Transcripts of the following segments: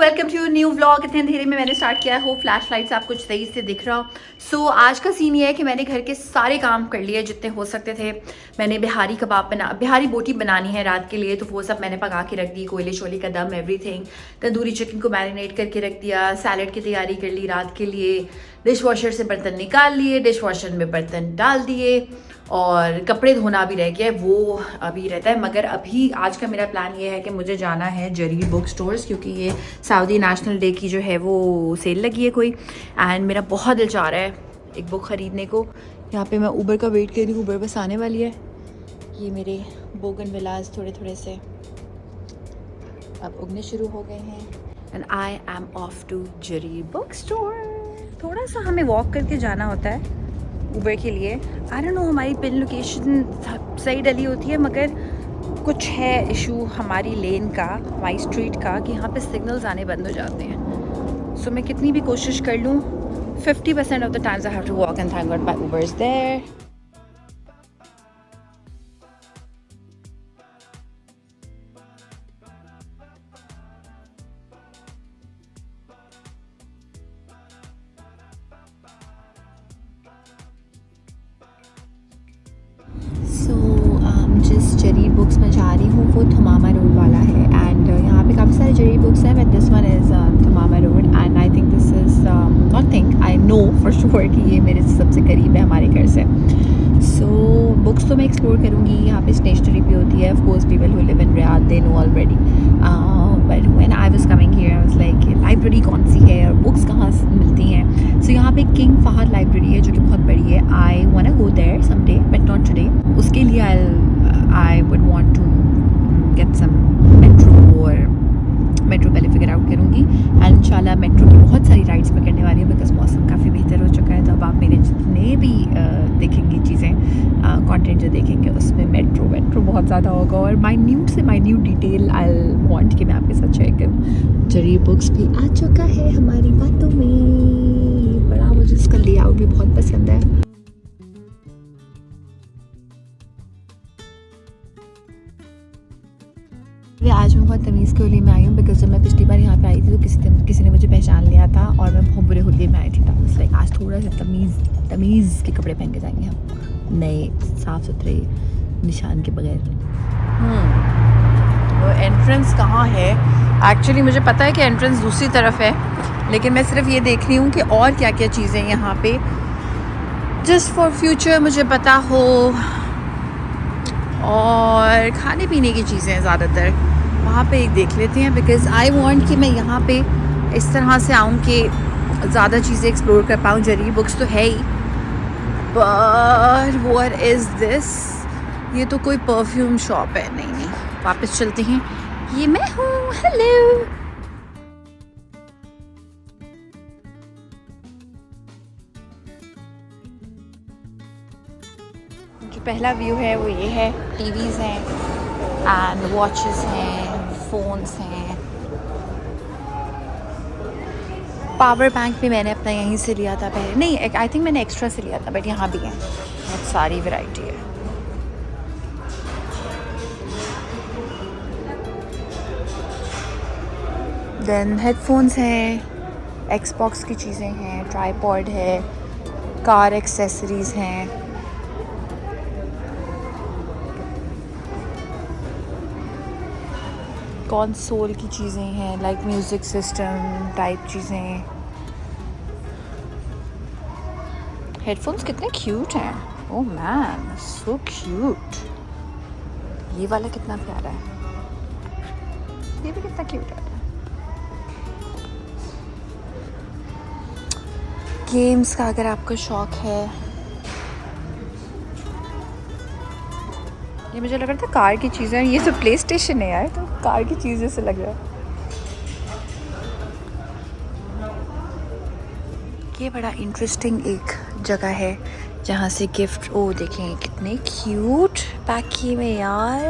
Welcome to new vlog. इतने अंधेरे में मैंने स्टार्ट किया है। हो फ्लैश लाइट से आप कुछ सही से दिख रहा हो। सो आज का सीन ये है कि मैंने घर के सारे काम कर लिए जितने हो सकते थे। मैंने बिहारी बोटी बनानी है रात के लिए, तो वो सब मैंने पका के रख दी। कोयले शोले का दम, एवरीथिंग। तंदूरी चिकन को मैरिनेट करके रख दिया। सैलड की तैयारी कर ली रात के लिए। डिश वॉशर से बर्तन निकाल लिए, डिश वॉशर में बर्तन डाल दिए, और कपड़े धोना भी रह गया है, वो अभी रहता है। मगर अभी आज का मेरा प्लान ये है कि मुझे जाना है जरीर बुक स्टोर्स, क्योंकि ये सऊदी नेशनल डे की जो है वो सेल लगी है कोई, एंड मेरा बहुत दिल चाह रहा है एक बुक ख़रीदने को। यहाँ पे मैं उबर का वेट कर रही हूँ, उबर बस आने वाली है। ये मेरे बोगनविलास थोड़े थोड़े से अब उगने शुरू हो गए हैं, and I am off to Jarir book store. थोड़ा सा हमें वॉक करके जाना होता है उबर के लिए। आई डोंट नो हमारी पिन लोकेशन सही डली होती है, मगर कुछ है इशू हमारी लेन का, हमारी स्ट्रीट का, कि यहाँ पे सिग्नल्स आने बंद हो जाते हैं। सो मैं कितनी भी कोशिश कर लूँ, 50% of the times I have to walk, and thank God my Uber is there. जिस जरीर बुक्स में जा रही हूँ वो थमामा रोड वाला है, एंड यहाँ पे काफ़ी सारे जरीर बुक्स हैं, but this one is Thumama road, and I think this is not think I know for sure कि ये मेरे सबसे करीब है हमारे घर से। सो बुक्स तो मैं एक्सप्लोर करूँगी। यहाँ पे स्टेशनरी भी होती है, of course people who live in Riyadh they know already, but when I was coming here I was like library कौन सी है और बुक्स कहाँ मिलती हैं। सो यहाँ पे किंग फहद लाइब्रेरी है जो कि बहुत बड़ी है। I want to go there someday but not today. उसके लिए I would want to get some metro पहले फिगर आउट करूँगी, एंड इंशाल्लाह मेट्रो की बहुत सारी राइड्स मैं करने वाली हूँ, बिकॉज मौसम काफ़ी बेहतर हो चुका है। तो अब आप मेरे जितने भी देखेंगे चीज़ें, कंटेंट जो देखेंगे उसमें मेट्रो बहुत ज़्यादा होगा, और माइन्यूट से माइन्यूट डिटेल आई वांट कि मैं आपके साथ शेयर करूँ। जरीर बुक्स भी आ चुका है हमारी बातों में। बड़ा मुझे इसका लेआउट भी बहुत पसंद है। आज मैं बहुत तमीज़ के होली में आई हूँ, बिकॉज जब मैं पिछली बार यहाँ पे आई थी तो किसी ने मुझे पहचान लिया था, और मैं बहुत बुरे होली में आई थी। तो लाइक आज थोड़ा सा तमीज़ के कपड़े पहन के जाएंगे हम, नए साफ़ सुथरे निशान के बगैर। वो एंट्रेंस कहाँ है? एक्चुअली मुझे पता है कि एंट्रेंस दूसरी तरफ है, लेकिन मैं सिर्फ ये देख रही हूँ कि और क्या क्या चीज़ें यहाँ पे, जस्ट फॉर फ्यूचर मुझे पता हो। और खाने पीने की चीज़ें ज़्यादातर वहाँ पे एक देख लेते हैं, बिकॉज़ आई वांट कि मैं यहाँ पे इस तरह से आऊँ कि ज़्यादा चीज़ें एक्सप्लोर कर पाऊँ। जरीर बुक्स तो है ही, बट व्हाट इज़ दिस? ये तो कोई परफ्यूम शॉप है। नहीं, वापस चलते हैं। ये मैं हूँ, हेलो। जो पहला व्यू है वो ये है। टीवीज़ हैं एंड वॉचेस हैं, फ़ोन्स हैं। पावर बैंक भी मैंने अपना यहीं से लिया था पहले, नहीं आई थिंक मैंने एक्स्ट्रा से लिया था, बट यहाँ भी है, बहुत सारी वैरायटी है। देन हेडफोन्स हैं, एक्सबॉक्स की चीज़ें हैं, ट्राईपॉड है, कार एक्सेसरीज़ हैं। कंसोल की चीज़ें हैं, लाइक म्यूज़िक सिस्टम टाइप चीज़ें। हेडफोन्स कितने क्यूट हैं, ओह मैन सो क्यूट। ये वाला कितना प्यारा है, ये भी कितना क्यूट है। गेम्स का अगर आपको शौक़ है, ये मुझे लग रहा था कार की चीज़ें, ये तो प्ले स्टेशन है यार, तो कार की चीज़ जैसे लग रहा है। ये बड़ा इंटरेस्टिंग एक जगह है जहाँ से गिफ्ट, ओ देखें कितने क्यूट पैक किए हुए यार।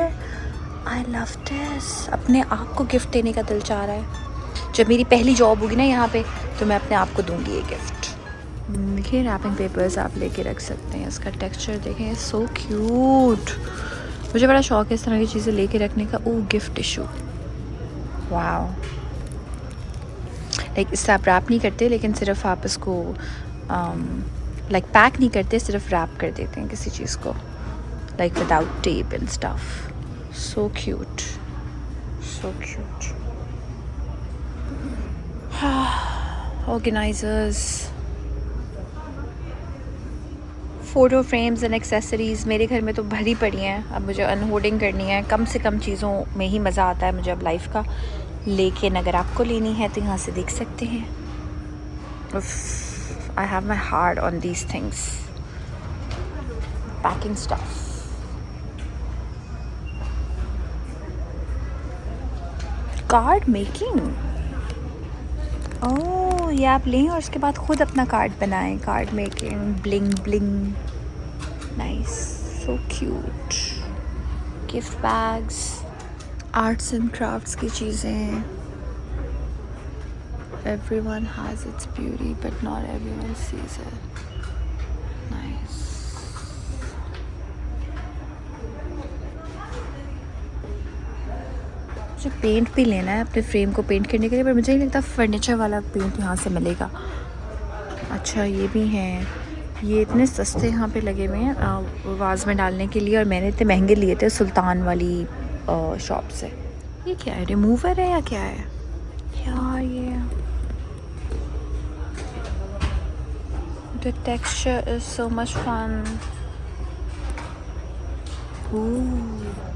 I love this. अपने आप को गिफ्ट देने का दिल चाह रहा है। जब मेरी पहली जॉब होगी ना यहाँ पे, तो मैं अपने आप को दूँगी ये गिफ्ट। देखिए रैपिंग पेपर्स आप लेके रख सकते हैं, इसका टेक्सचर देखें, सो क्यूट। मुझे बड़ा शौक है इस तरह की चीज़ें लेके रखने का। ओह गिफ्ट टिश्यू, वाओ लाइक इससे आप रैप नहीं करते, लेकिन सिर्फ आप इसको लाइक पैक नहीं करते, सिर्फ रैप कर देते हैं किसी चीज़ को, like without tape and stuff. So cute, so cute. Organisers, photo frames and accessories मेरे घर में तो भरी पड़ी हैं. अब मुझे अनहोल्डिंग करनी है. कम से कम चीज़ों में ही मज़ा आता है मुझे अब लाइफ का. लेकिन अगर आपको लेनी है तो यहाँ से देख सकते हैं. I have my heart on these things. Packing stuff. Card making. Oh, ये आप लें और उसके बाद ख़ुद अपना कार्ड बनाएं. Card making, bling bling, nice, so cute. Gift bags, arts and crafts की चीज़ें. Everyone has its beauty but not everyone sees it. Nice. मुझे पेंट भी लेना है अपने फ्रेम को पेंट करने के लिए, पर मुझे नहीं लगता फर्नीचर वाला पेंट यहाँ से मिलेगा. अच्छा, ये भी हैं. ये इतने सस्ते यहाँ पे लगे हुए हैं वाज में डालने के लिए, और मैंने इतने महंगे लिए थे सुल्तान वाली शॉप से. ये क्या है, रिमूवर है या क्या है यार? ये the texture is so much fun.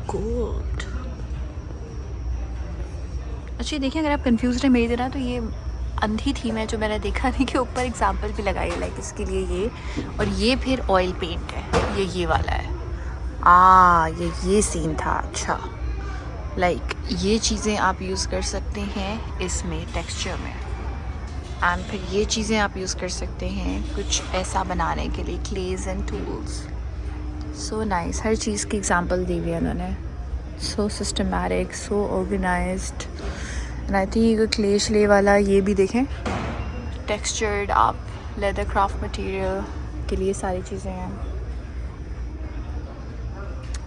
Gold. अच्छा, देखिए, अगर आप कंफ्यूज हैं मेरी तरह तो ये अंधी थी मैं जो मैंने देखा नहीं कि ऊपर एग्जाम्पल भी लगाई है, लाइक इसके लिए ये, और ये फिर ऑयल पेंट है. ये वाला है. ये सीन था. अच्छा, लाइक ये चीज़ें आप यूज़ कर सकते हैं इसमें टेक्सचर में, एंड फिर ये चीज़ें आप यूज़ कर सकते हैं कुछ ऐसा बनाने के लिए, clays and tools. So nice. हर चीज़ की एग्जांपल दी हुई है उन्होंने. So systematic, so organised. And I think ये क्ले श्ले वाला, ये भी देखें, टेक्सचर्ड आप लेदर क्राफ्ट मटेरियल के लिए सारी चीज़ें हैं.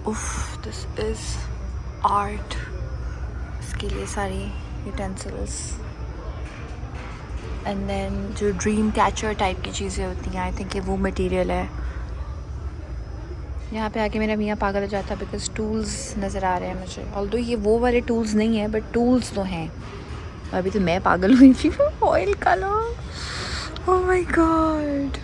उफ, दिस इज़ आर्ट. इसके लिए सारी यूटेंसिल्स. एंड देन जो ड्रीम कैचर टाइप की चीज़ें होती हैं, आई थिंक ये वो मटेरियल है. यहाँ पे आके मेरा मियाँ पागल हो जाता है बिकॉज टूल्स नज़र आ रहे हैं मुझे. ऑल्दो ये वो वाले टूल्स नहीं हैं, बट टूल्स तो हैं. अभी तो मैं पागल हुई थी. Oil colour, oh my God.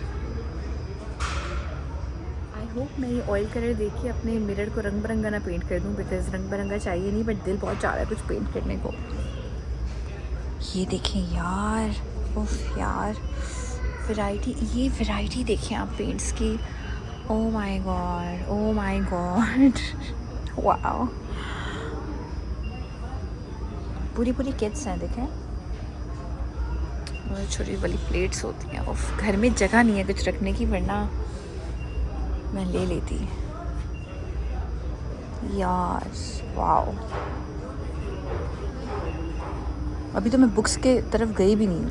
I hope मैं ये ऑयल कलर देख के अपने मिरर को रंग बिरंगा ना पेंट कर दूँ, बिकॉज रंग बिरंगा चाहिए नहीं, बट दिल बहुत चाह रहा है कुछ पेंट करने को. ये देखें यार, उफ यार, वैरायटी. ये वैरायटी देखें आप पेंट्स की. Oh my God, oh my God. Wow, पूरी किट्स हैं देखें. और छोटी वाली प्लेट्स होती हैं. उफ, घर में जगह नहीं है कुछ रखने की, वरना मैं ले लेती यार. वाओ. अभी तो मैं बुक्स के तरफ गई भी नहीं.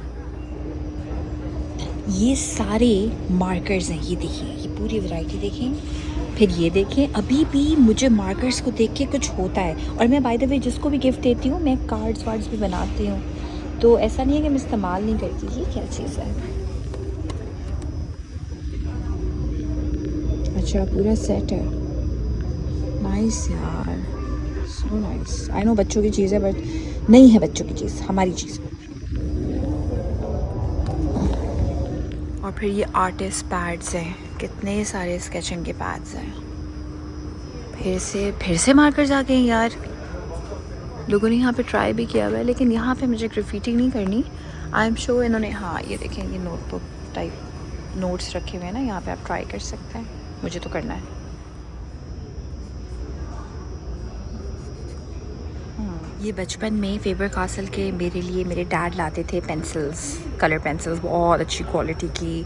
ये सारे मार्कर्स हैं. ये देखिए, ये पूरी वैरायटी देखें. फिर ये देखें, अभी भी मुझे मार्कर्स को देख के कुछ होता है. और मैं बाय द वे जिसको भी गिफ्ट देती हूँ, मैं कार्ड्स वार्ड्स भी बनाती हूँ, तो ऐसा नहीं है कि मैं इस्तेमाल नहीं करती. ये क्या चीज़ है? अच्छा, पूरा सेट है. नाइस यार, सो नाइस. आई नो बच्चों की चीज़ है, बट नहीं है बच्चों की चीज़, हमारी चीज़. और फिर ये आर्टिस्ट पैड्स हैं. कितने सारे स्केचिंग के पैड्स हैं. फिर से मार्कर्स आ गए यार. लोगों ने यहाँ पे ट्राई भी किया हुआ है, लेकिन यहाँ पे मुझे ग्राफिटी नहीं करनी. आई एम श्योर इन्होंने, हाँ ये देखें, ये नोटबुक टाइप नोट्स रखे हुए हैं ना, यहाँ पे आप ट्राई कर सकते हैं. मुझे तो करना है. ये बचपन में फेबर कासल के मेरे लिए मेरे डैड लाते थे पेंसिल्स, कलर पेंसिल्स, बहुत अच्छी क्वालिटी की.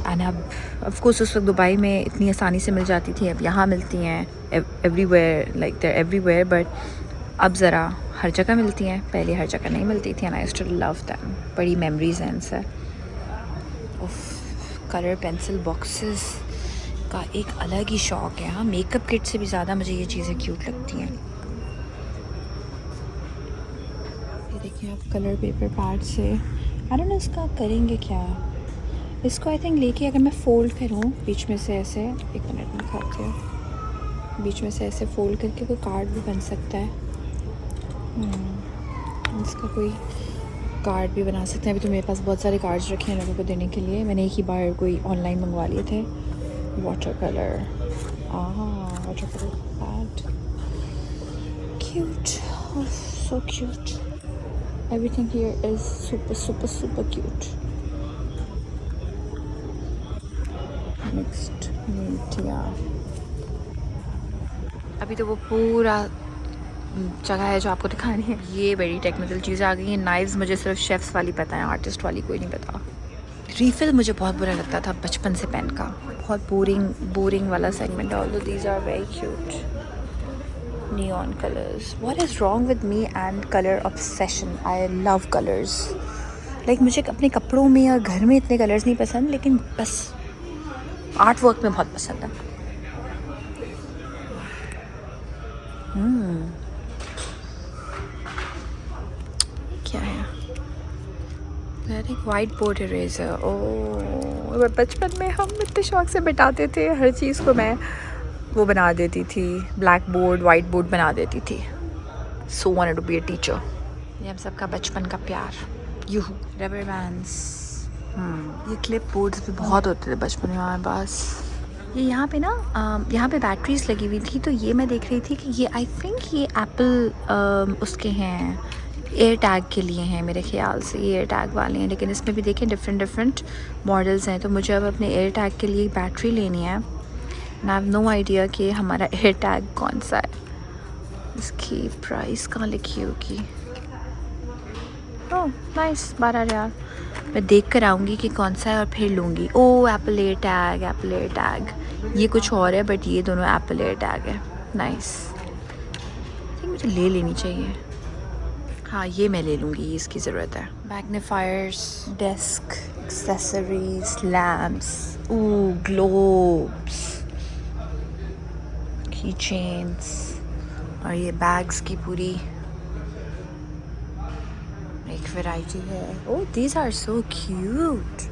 एंड अब ऑफ कोर्स उस वक्त दुबई में इतनी आसानी से मिल जाती थी, अब यहाँ मिलती हैं everywhere, like there everywhere, but अब ज़रा हर जगह मिलती हैं. पहले हर जगह नहीं मिलती थी. And I still love them. बड़ी मेमोरीज हैं इनसे. कलर पेंसिल बॉक्सेस का एक अलग ही शौक़ है. हाँ, मेकअप किट से भी ज़्यादा मुझे ये चीज़ें क्यूट लगती हैं. ये देखिए आप, कलर पेपर पैड से आई डोंट नो इसका करेंगे क्या। इसको आई थिंक लेके अगर मैं फ़ोल्ड करूँ बीच में से ऐसे, एक मिनट में खाती हूँ, बीच में से ऐसे फ़ोल्ड करके कोई कार्ड भी बन सकता है। इसका कोई कार्ड भी बना सकते हैं। अभी तो मेरे पास बहुत सारे कार्ड्स रखे हैं लोगों को देने के लिए। मैंने एक ही बार कोई ऑनलाइन मंगवा लिए थे। Water colour, water colour pad, cute, so cute. Everything here is super super super cute. Mixed media. अभी तो वो पूरा जगह है जो आपको दिखानी है। ये बड़ी टेक्निकल चीज़ें आ गई हैं। नाइव्स मुझे सिर्फ शेफ्स वाली पता है, आर्टिस्ट वाली कोई नहीं पता। रीफिल मुझे बहुत बुरा लगता था बचपन से पेन का, बहुत बोरिंग वाला सेगमेंट है। Although these are very cute. Neon colours, what is wrong with me and colour obsession. I love colours. Like मुझे अपने कपड़ों में और घर में इतने कलर्स नहीं पसंद, लेकिन बस आर्ट वर्क में बहुत पसंद है। क्या है? एक वाइट बोर्ड इरेजर। ओह, बचपन में हम इतने शौक से बिठाते थे हर चीज़ को। मैं वो बना देती थी, ब्लैक बोर्ड वाइट बोर्ड बना देती थी। So wanted to be a teacher. ये हम सबका बचपन का प्यार। यूहू। Rubber bands. ये क्लिप बोर्ड्स भी बहुत होते थे बचपन में हमारे पास। ये यहाँ पे ना यहाँ पे बैटरीज लगी हुई थी, तो ये मैं देख रही थी कि ये आई थिंक ये एप्पल उसके हैं, एयर टैग के लिए हैं मेरे ख्याल से। ये एयर टैग वाले हैं, लेकिन इसमें भी देखें डिफरेंट मॉडल्स हैं। तो मुझे अब अपने एयर टैग के लिए बैटरी लेनी है। आई हैव नो आइडिया कि हमारा एयर टैग कौन सा है। इसकी प्राइस कहाँ लिखी होगी? Oh nice, 12,000। मैं देख कर आऊँगी कि कौन सा है और फिर लूँगी। Oh Apple AirTag, Apple AirTag. ये कुछ और है बट ये दोनों एप्पल एयर टैग है। नाइस, ठीक, मुझे ले लेनी चाहिए। हाँ ये मैं ले लूँगी, इसकी ज़रूरत है। Magnifiers, desk accessories, lamps, globes, key chains, और ये बैग्स की पूरी एक वैरायटी है। Oh these are so cute.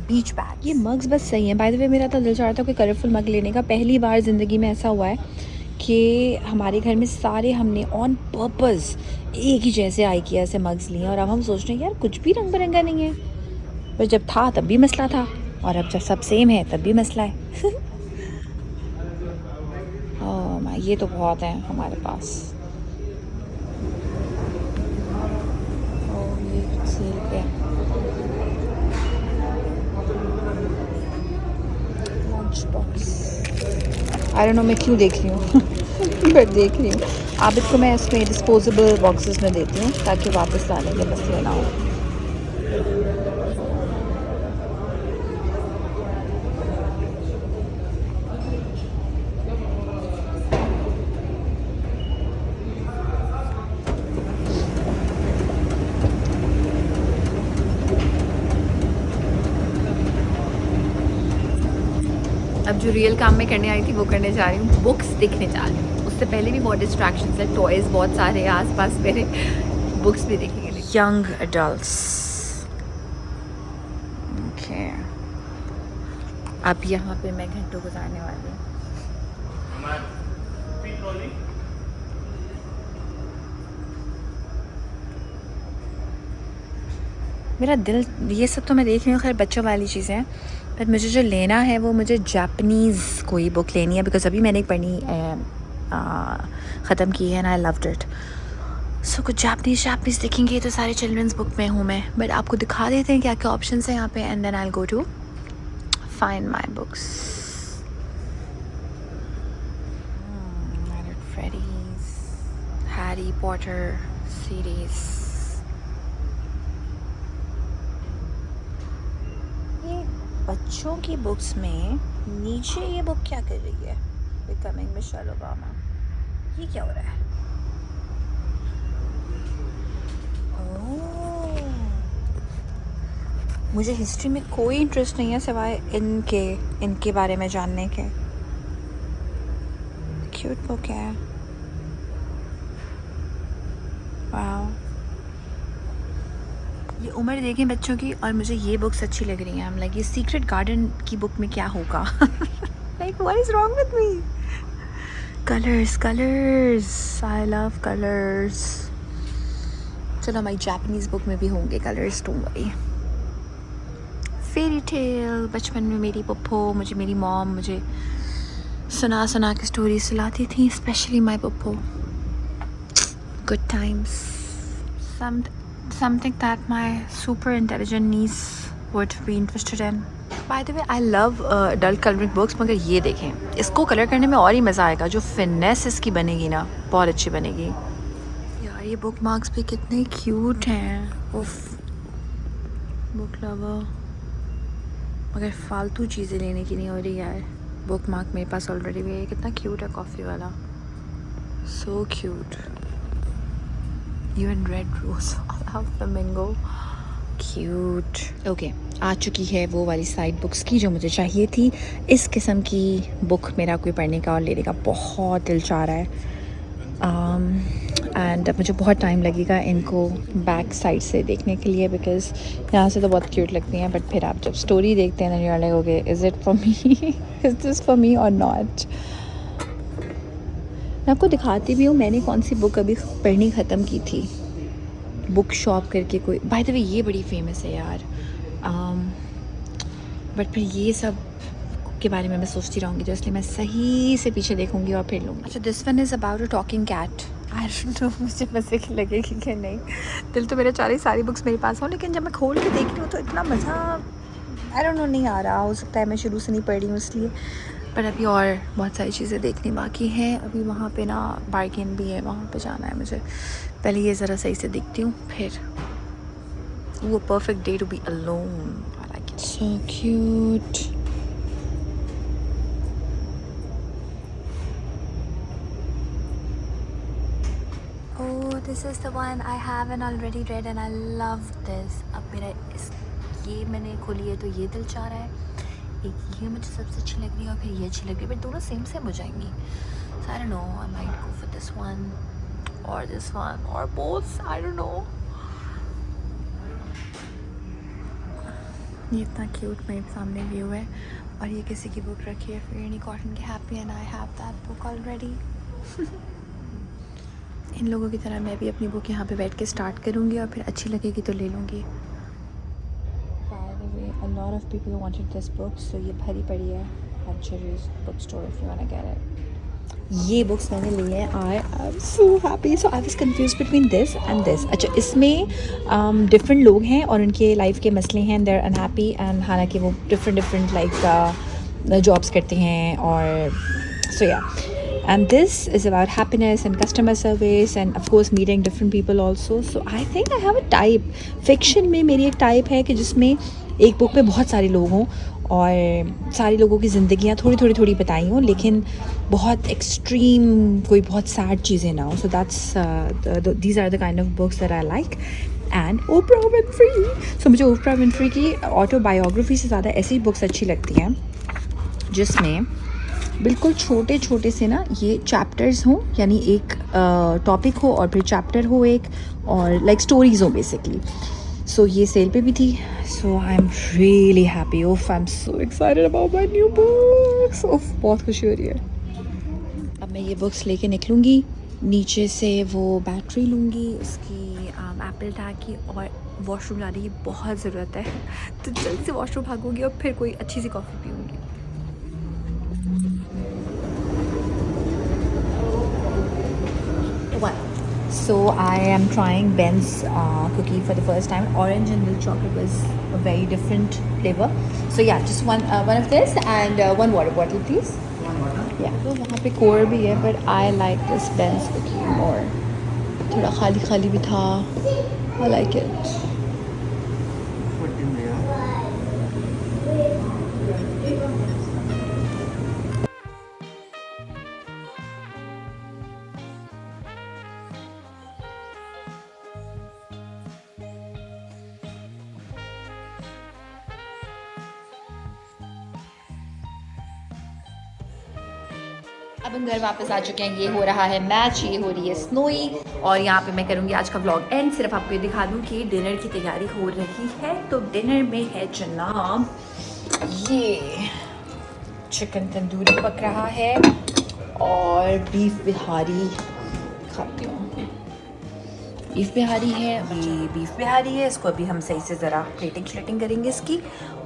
Beach bag. ये मग्स बस सही है। बाय द वे मेरा तो दिल चाह रहा था कोई कलरफुल मग लेने का। पहली बार ज़िंदगी में ऐसा हुआ है कि हमारे घर में सारे हमने ऑन पर्पस एक ही जैसे आइकिया से मग्स लिए, और अब हम सोच रहे हैं यार कुछ भी रंग बिरंगा नहीं है। पर जब था तब भी मसला था, और अब जब सब सेम है तब भी मसला है। ओह माय, ये तो बहुत है हमारे पास। ओह ये सेल पे lunch box. I don't no मैं क्यों देख रही हूँ बट देख रही हूँ। आबिद को मैं इसमें डिस्पोजेबल बॉक्सेस में देती हूँ ताकि वापस लाने के मसले ना हो। अब जो रियल काम मैं करने आई थी वो करने जा रही हूँ, बुक्स देखने जा रही हूँ। उससे पहले भी बहुत डिस्ट्रैक्शंस है, टॉयज़ बहुत सारे हैं आसपास मेरे, बुक्स भी देखेंगे। Young adults, okay. अब यहाँ पे मैं घंटों गुजारने वाली हूँ। मेरा दिल, ये सब तो मैं देख रही हूँ खैर बच्चों वाली चीज़ें हैं, बट मुझे जो लेना है वो मुझे जापनीज़ कोई बुक लेनी है, बिकॉज अभी मैंने एक पढ़नी ख़त्म की है एंड आई लव्ड इट। सो कुछ जापनीज़ देखेंगे। तो सारे चिल्ड्रंस बुक में हूँ मैं, बट आपको दिखा देते हैं क्या क्या ऑप्शन है यहाँ पे, and then I will go to find my books. Freddie's, Harry Potter series. बच्चों की बुक्स में नीचे ये बुक क्या कर रही है? Becoming Michelle Obama. ये क्या हो रहा है? ओह, मुझे हिस्ट्री में कोई इंटरेस्ट नहीं है सिवाय इनके बारे में जानने के। क्यूट बुक है। वाओ, ये उम्र देखें बच्चों की, और मुझे ये बुक्स अच्छी लग रही हैं। लाइक ये सीक्रेट गार्डन की बुक में क्या होगा? Like what is wrong with me? Colours colours, I love colours. चलो हमारी जापानीज बुक में भी होंगे colours, don't worry. Fairy tale, बचपन में मेरी पप्पो मुझे, मेरी मॉम मुझे सुना सुना के स्टोरी सुनाती थी, specially my Pappo. Good times, something that my super intelligent niece would be interested in. By the way, I love adult coloring books, मगर ये देखें, इसको कलर करने में और ही मज़ा आएगा। जो फिनेस इसकी बनेगी ना, बहुत अच्छी बनेगी यार। ये बुक मार्क्स भी कितने क्यूट हैं। उफ, बुक लवर। मगर फालतू चीज़ें लेने की नहीं हो रही यार। बुक मार्क मेरे पास ऑलरेडी भी है। कितना क्यूट है कॉफ़ी वाला, so cute. Even red rose, flamingo, cute. Okay, आ चुकी है वो वाली साइड बुक्स की जो मुझे चाहिए थी। इस किस्म की बुक मेरा कोई पढ़ने का और लेने का बहुत दिल चाह रहा है। एंड मुझे बहुत टाइम लगेगा इनको बैक साइड से देखने के लिए, बिकॉज़ यहाँ से तो बहुत क्यूट लगती हैं, बट फिर आप जब स्टोरी देखते हैं you are like okay, is it for me, is this for me और नॉट। मैं आपको दिखाती भी हूँ मैंने कौन सी बुक अभी पढ़नी ख़त्म की थी। बुक शॉप करके कोई, बाय द वे ये बड़ी फेमस है यार। बट फिर ये सब के बारे में मैं सोचती रहूँगी, तो इसलिए मैं सही से पीछे देखूँगी और फिर लूँगी। अच्छा, this one is about a talking cat. I don't know मुझे मज़े की लगेगी कि नहीं। दिल तो मेरा चाह रही सारी बुक्स मेरे पास हो, लेकिन जब मैं खोल के देख रही हूँ तो इतना मज़ा आई डोंट नो नहीं आ रहा। हो सकता है मैं शुरू से नहीं पढ़ रही हूँ इसलिए। पर अभी और बहुत सारी चीज़ें देखनी बाकी हैं। अभी वहाँ पे ना बार्गेन भी है, वहाँ पे जाना है मुझे। पहले ये ज़रा सही से देखती हूँ, फिर वो perfect day to be alone. I like it, so cute. Oh, this is the one I haven't already read and I love this. अब मेरा ये मैंने खोली है तो ये दिल चाह रहा है। एक ये मुझे सबसे अच्छी लग रही है और फिर ये अच्छी लग रही है, बट दोनों सेम सेम हो जाएंगी। So I don't know, I might go for this one or both, I don't know. ये इतना क्यूट मेरे सामने व्यू है, और ये किसी की बुक रखी है, फेयरनी कॉटन की happy, and I have that book already. इन लोगों की तरह मैं भी अपनी बुक यहाँ पे बैठ के स्टार्ट करूँगी और फिर अच्छी लगेगी तो ले लूँगी। By the way, a lot of people wanted this book, so ये भरी पड़ी है at Cherry's bookstore if you wanna get it. ये बुक्स मैंने ली है। I am so happy. So I was confused between this and this. अच्छा, इसमें different लोग हैं और उनके लाइफ के मसले हैं, they're unhappy, and हालांकि वो डिफरेंट लाइक जॉब्स करते हैं, और so yeah. And this is about happiness and customer service and of course meeting different people also. So I think I have a type. Fiction में मेरी एक type है कि जिसमें एक बुक में बहुत सारे लोग हों और सारे लोगों की ज़िंदगियाँ थोड़ी बताई हों, लेकिन बहुत एक्सट्रीम कोई बहुत सैड चीज़ें ना हो. So these are the kind of books that I like. And Oprah Winfrey. So मुझे Oprah Winfrey की ऑटोबायोग्राफी से ज़्यादा ऐसी बुक्स अच्छी लगती हैं जिसमें बिल्कुल छोटे छोटे से ना ये चैप्टर्स हों, यानी एक टॉपिक हो और फिर चैप्टर हो एक, और लाइक स्टोरीज हो बेसिकली. सो ये सेल पे भी थी. So I am really happy. ओफ, I am so excited about my new books. ओफ, बहुत खुशी हो रही है. अब मैं ये बुक्स लेके निकलूँगी. नीचे से वो बैटरी लूँगी उसकी, एप्पल टैग की, और वॉशरूम जाने की बहुत ज़रूरत है. तो जल्दी से वॉशरूम भागूंगी और फिर कोई अच्छी सी coffee पीऊँगी. So I am trying Ben's cookie for the first time. Orange and milk chocolate was a very different flavor. So yeah, just one of this and one water bottle, please. One water. Yeah. तो वहाँ पे core भी है, but I like this Ben's cookie more. थोड़ा खाली भी था. I like it. अब हम घर वापस आ चुके हैं। ये हो रहा है मैच, ये हो रही है स्नोई, और यहाँ पे मैं करूँगी आज का व्लॉग एंड। सिर्फ आपको ये दिखा दूँ कि डिनर की तैयारी हो रही है। तो डिनर में है जनाब ये चिकन तंदूरी पक रहा है और बीफ बिहारी खाती हूँ। बीफ बिहारी है, ये बीफ बिहारी है। इसको अभी हम सही से ज़रा प्लेटिंग श्लेटिंग करेंगे इसकी,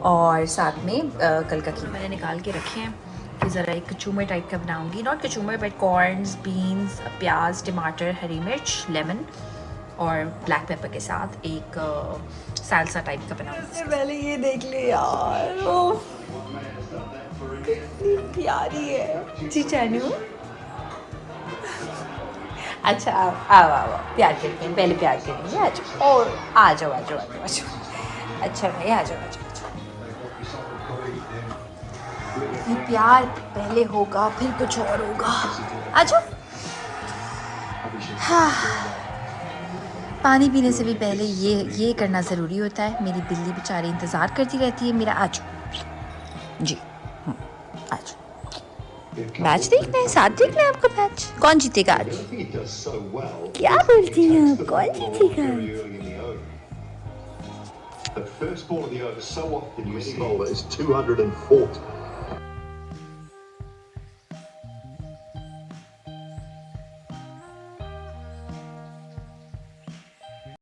और साथ में कल का कीमा मैंने निकाल के रखे हैं कि ज़रा एक कचूमर टाइप का बनाऊंगी। Not kachumber but corns, beans, प्याज, टमाटर, हरी मिर्च, लेमन और ब्लैक पेपर के साथ एक सालसा टाइप का बनाऊंगी। पहले ये देख ले यार, कितनी प्यारी है जी चानू। अच्छा आओ आओ प्यार करते हैं, पहले प्यार करेंगे। आ जाओ और आ जाओ आ जाओ आ जाओ आ जाओ। अच्छा भाई आ जाओ आ जाओ आ जाओ। ये प्यार पहले होगा फिर कुछ और होगा। आ जाओ। हाँ, पानी पीने से भी पहले ये करना ज़रूरी होता है। मेरी बिल्ली बेचारी इंतज़ार करती रहती है मेरा। आ जाओ जी, आ जाओ। मैच देखना है, साथ देखना है आपको मैच। कौन जीतेगा आज? क्या बोलती हैं, कौन जीतेगा? The first ball of the over, so often you see ball that is 240.